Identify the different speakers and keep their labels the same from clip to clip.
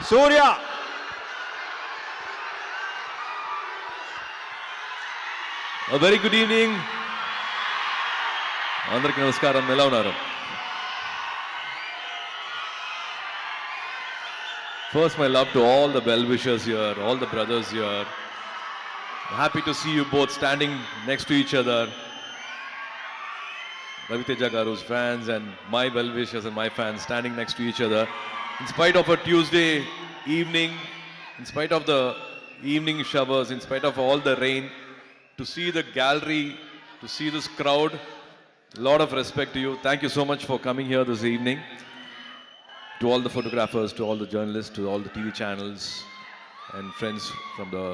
Speaker 1: Surya.
Speaker 2: A very good evening. అందరికి నమస్కారం. ఎలా ఉన్నారు? First, my love to all the well-wishers here, all the brothers here. Happy to see you both standing next to each other. Ravi Teja Garu's fans and my well-wishers and my fans standing next to each other. In spite of a Tuesday evening, in spite of the evening showers, in spite of all the rain, to see the gallery, to see this crowd, a lot of respect to you. Thank you so much for coming here this evening. To all the photographers, to all the journalists, to all the TV channels and friends from the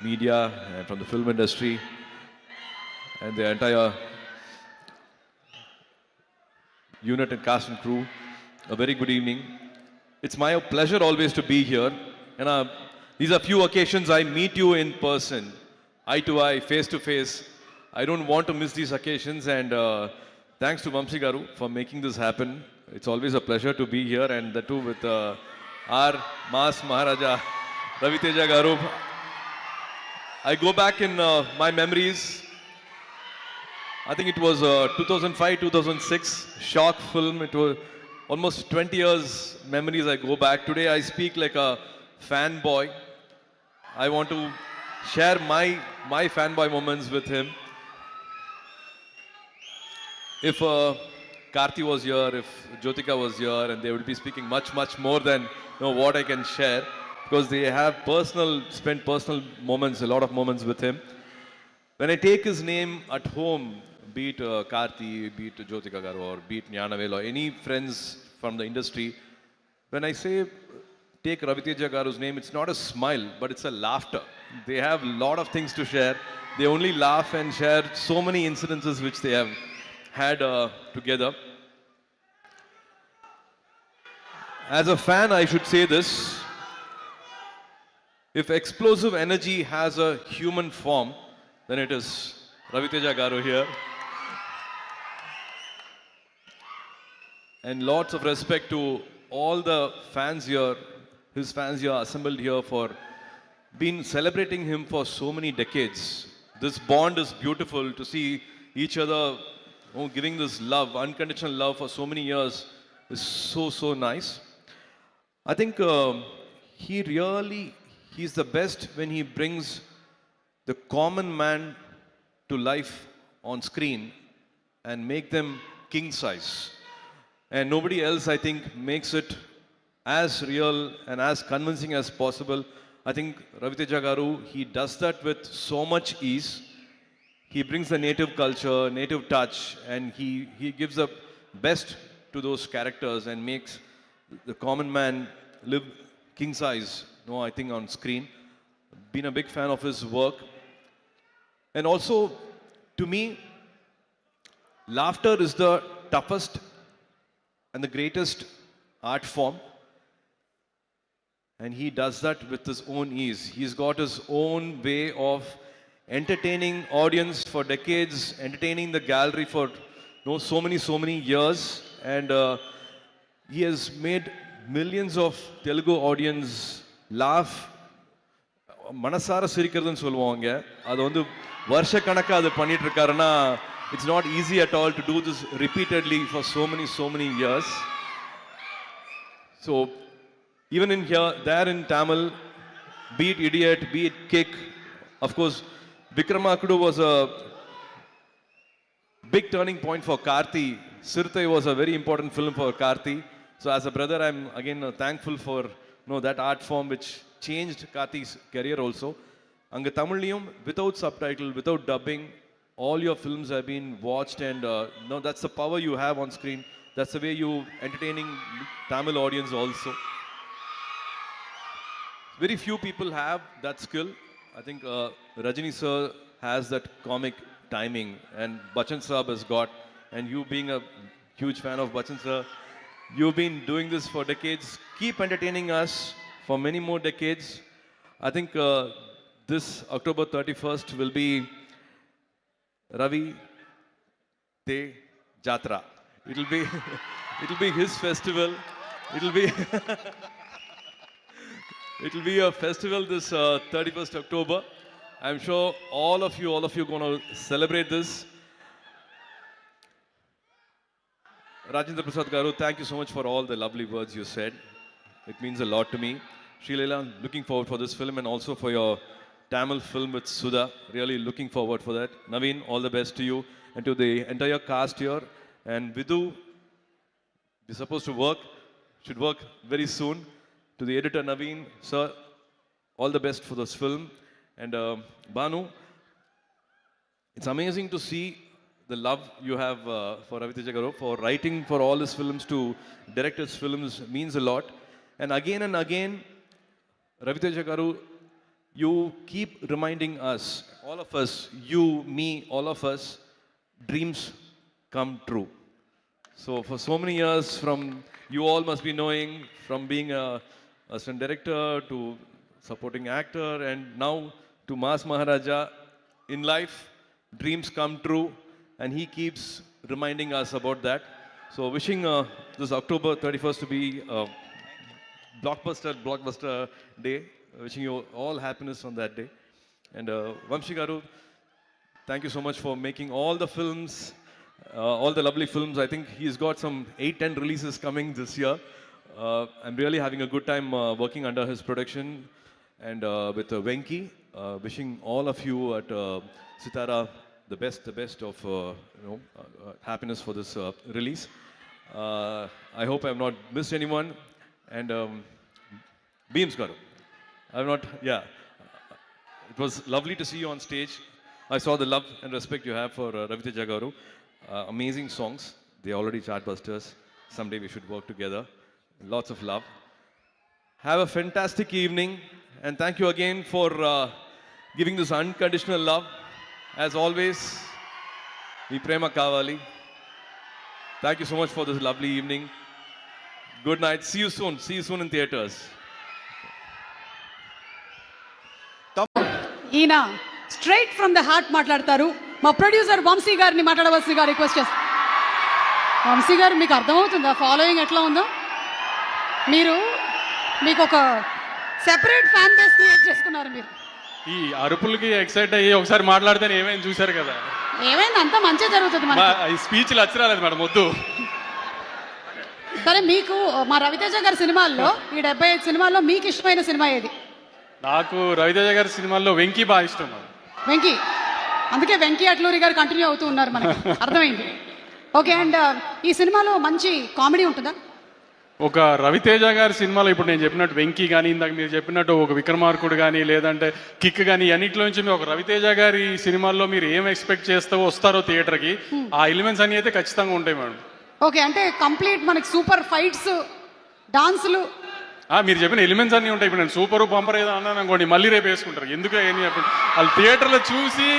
Speaker 2: media and from the film industry and the entire unit and cast and crew, a very good evening. It's my pleasure always to be here. And these are few occasions I meet you in person, eye to eye, face to face. I don't want to miss these occasions, and thanks to Vamsi Garu for making this happen. It's always a pleasure to be here, and that too with our Mass Maharaja, Ravi Teja Garu. I go back in my memories. I think it was 2005, 2006 shock film. It was almost 20 years memories I go back. Today I speak like a fanboy. I want to share my fanboy moments with him. If Karthi was here, if Jyotika was here, and they would be speaking much more than what I can share, because they have spent personal moments, a lot of moments with him. When I take his name at home, be it Karthi, be it Jyotika Garu, or be it Nyanavel, or any friends from the industry, when I say take Ravi Teja Garu's name, it's not a smile, but it's a laughter. They have a lot of things to share. They only laugh and share so many incidences which they have had together. As a fan, I should say this. If explosive energy has a human form, then it is Ravi Teja Garu here. And lots of respect to all the fans here, his fans here assembled here for been celebrating him for so many decades. This bond is beautiful to see each other giving this love, unconditional love for so many years is so nice. I think he's the best when he brings the common man to life on screen and make them king size. And nobody else, I think, makes it as real and as convincing as possible. I think Ravi Teja Garu, he does that with so much ease. He brings the native culture, native touch, and he gives the best to those characters and makes the common man live king size, I think, on screen. Been a big fan of his work. And also, to me, laughter is the toughest and the greatest art form. And he does that with his own ease. He's got his own way of entertaining audience for decades, entertaining the gallery for so many years, and he has made millions of Telugu audience laugh. Manasara sirikradhu solluvaanga adu vandu varsha kanaka adu pannit irukkarna. It's not easy at all to do this repeatedly for so many years. So even in here, there in Tamil, be it Idiot, be it Kick, of course, Vikramakudu was a big turning point for Karthi. Sirthai was a very important film for Karthi. So as a brother, I'm again thankful for that art form which changed Karthi's career also. Anga Tamiliyum, without subtitle, without dubbing, all your films have been watched, and that's the power you have on screen. That's the way you entertaining Tamil audience also. Very few people have that skill. I think Rajini sir has that comic timing, and Bachchan Saab has got, and you being a huge fan of Bachchan sir, you've been doing this for decades. Keep entertaining us for many more decades. I think this October 31st will be Ravi Te Jatra. It'll be his festival. It'll be It will be a festival this 31st October. I'm sure all of you going to celebrate this. Rajendra Prasad Garu, thank you so much for all the lovely words you said. It means a lot to me. Srileela, looking forward for this film and also for your Tamil film with Sudha. Really looking forward for that. Naveen, all the best to you and to the entire cast here. And Vidhu, we're supposed to work, should work very soon. To the editor Naveen, sir, all the best for this film. And Banu, it's amazing to see the love you have for Raviteja Garu, for writing for all his films to direct his films means a lot. And again, Raviteja Garu, you keep reminding us, all of us, you, me, all of us, dreams come true. So for so many years, from you all must be knowing, from being a assistant director to supporting actor and now to Mas Maharaja, in life, dreams come true. And he keeps reminding us about that. So wishing this October 31st to be a blockbuster day. Wishing you all happiness on that day. And Vamshi Garu, thank you so much for making all the films, all the lovely films. I think he's got some 8-10 releases coming this year. I'm really having a good time working under his production and with Venki. Wishing all of you at Sitara the best of happiness for this release. I hope I have not missed anyone. And Beams Garu, it was lovely to see you on stage. I saw the love and respect you have for Raviteja Garu. Amazing songs. They already chartbusters. Someday we should work together. Lots of love. Have a fantastic evening. And thank you again for giving this unconditional love. As always, we prema kavali. Thank you so much for this lovely evening. Good night. See you soon. See you soon in theaters.
Speaker 1: ఈయన straight from the heart మాట్లాడతారు. మా producer Vamsi గారిని మాట్లాడవలసిందిగా request చేస్తాను. వంశీ గారు, మీకు అర్థమవుతుందా following ఎట్లా ఉందో? మీకు ఒక సెపరేట్ ఫ్యాన్ బేస్ క్రియేట్ చేసుకున్నారు. మీరు
Speaker 3: ఈ అరుపులకి ఎక్సైట్ అయ్యి ఒకసారి మాట్లాడితే ఏమైంది చూశారు కదా.
Speaker 1: ఏమైంది, అంతా మంచిగా జరుగుతుంది.
Speaker 3: ఈ స్పీచ్లు అచ్చరాలేదు మేడం, వద్దు.
Speaker 1: సరే, మీకు మా రవితేజ గారి సినిమాల్లో, ఈ 75 సినిమాల్లో మీకు ఇష్టమైన సినిమా ఏది?
Speaker 3: నాకు రవితేజ గారి సినిమాల్లో వెంకీ బాగా ఇష్టం.
Speaker 1: వెంకీ, అందుకే వెంకీ అట్లూరి గారు కంటిన్యూ అవుతూ ఉన్నారు, మనకి అర్థమైంది. ఓకే, అండ్ ఈ సినిమాలో మంచి కామెడీ ఉంటుందా?
Speaker 3: ఒక రవితేజ గారి సినిమాలో ఇప్పుడు నేను చెప్పినట్టు వెంకీ కానీ, ఇందాక మీరు చెప్పినట్టు ఒక విక్రమార్కుడు కానీ, లేదంటే కిక్ కానీ, అన్నింటిలో నుంచి మీరు ఒక రవితేజ గారి సినిమాల్లో మీరు ఏం ఎక్స్పెక్ట్ చేస్తూ వస్తారో థియేటర్కి, ఆ ఎలిమెంట్స్ అన్ని అయితే ఖచ్చితంగా ఉంటాయి మేడం.
Speaker 1: ఓకే, అంటే కంప్లీట్ మనకి సూపర్ ఫైట్స్, డాన్సులు,
Speaker 3: మీరు చెప్పిన ఎలిమెంట్స్ అన్నీ ఉంటాయి. ఇప్పుడు నేను సూపర్ పంపర్ ఏదో అన్నాను అనుకోండి, మళ్ళీ రేపు వేసుకుంటారు. ఎందుకు ఏం చెప్పండి, వాళ్ళు థియేటర్లో చూసి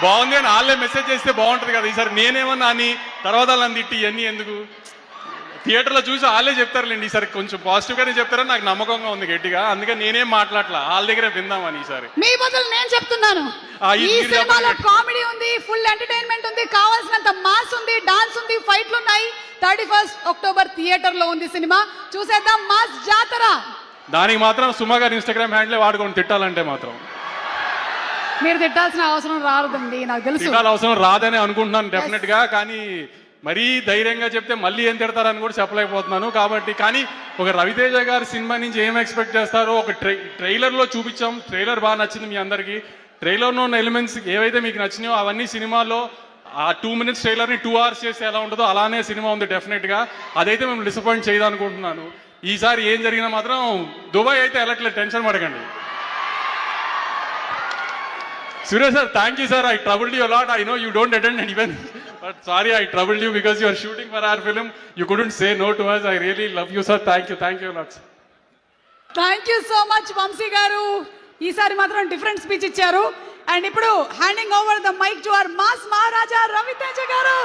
Speaker 3: బాగుంది అని వాళ్ళే మెసేజ్ చేస్తే బాగుంటుంది కదా. ఈసారి నేనేమన్నా అని తర్వాత వాళ్ళని తిట్టి ఇవన్నీ ఎందుకు, థియేటర్లో చూసి వాళ్ళే చెప్తారులేండి. ఈసారి కొంచెం పాజిటివ్గానే చెప్తారని నాకు నమ్మకంగా ఉంది గట్టిగా. అందుకే నేనేం మాట్లాడలా, వాళ్ళ దగ్గరే విందామని. ఈసారి
Speaker 1: మీ బదులు నేను చెప్తున్నాను, ఈ సినిమాలో కామెడీ ఉంది, ఫుల్ ఎంటర్టైన్మెంట్ ఉంది, కావాల్సినంత మాస్ ఉంది, డాన్స్ ఉంది, ఫైట్లు ఉన్నాయి. 31st October థియేటర్లో ఉంది సినిమా, చూసేద్దాం మాస్ జాతర.
Speaker 3: దానికి మాత్రం సుమా గారి ఇన్స్టాగ్రామ్ హ్యాండిలే వాడుకొని తిట్టాలంటే మాత్రం
Speaker 1: మీరు తిట్టాల్సిన అవసరం రాదండి, నాకు తెలుసు.
Speaker 3: తిట్టాల్సిన అవసరం రాదని అనుకుంటున్నాను డెఫినెట్ గా. కానీ మరీ ధైర్యంగా చెప్తే మళ్ళీ ఏం తిడతారని కూడా చెప్పలేకపోతున్నాను. కాబట్టి కానీ ఒక రవితేజ గారి సినిమా నుంచి ఏం ఎక్స్పెక్ట్ చేస్తారో ఒక ట్రైలర్లో చూపించాం. ట్రైలర్ బాగా నచ్చింది మీ అందరికీ. ట్రైలర్లో ఉన్న ఎలిమెంట్స్ ఏవైతే మీకు నచ్చినాయో అవన్నీ సినిమాలో ఆ 2 minutes ట్రైలర్ని 2 hours చేస్తే ఎలా ఉంటుందో అలానే సినిమా ఉంది డెఫినెట్గా. అదైతే మేము డిసప్పాయింట్ చేయదనుకుంటున్నాను. ఈసారి ఏం జరిగినా మాత్రం దుబాయ్ అయితే వెళ్ళట్లేదు, టెన్షన్ పడకండి. Suresh sir, thank you sir. I troubled you a lot. I know you don't attend an event, but sorry I troubled you because you are shooting for our film. You couldn't say no to us. I really love you sir. Thank you a lot.
Speaker 1: Thank you so much Vamshi garu. ఈసారి మాత్రం different speech ఇచ్చారు. And ఇప్పుడు handing over the mic to our mass Maharaja Ravi Teja గారు.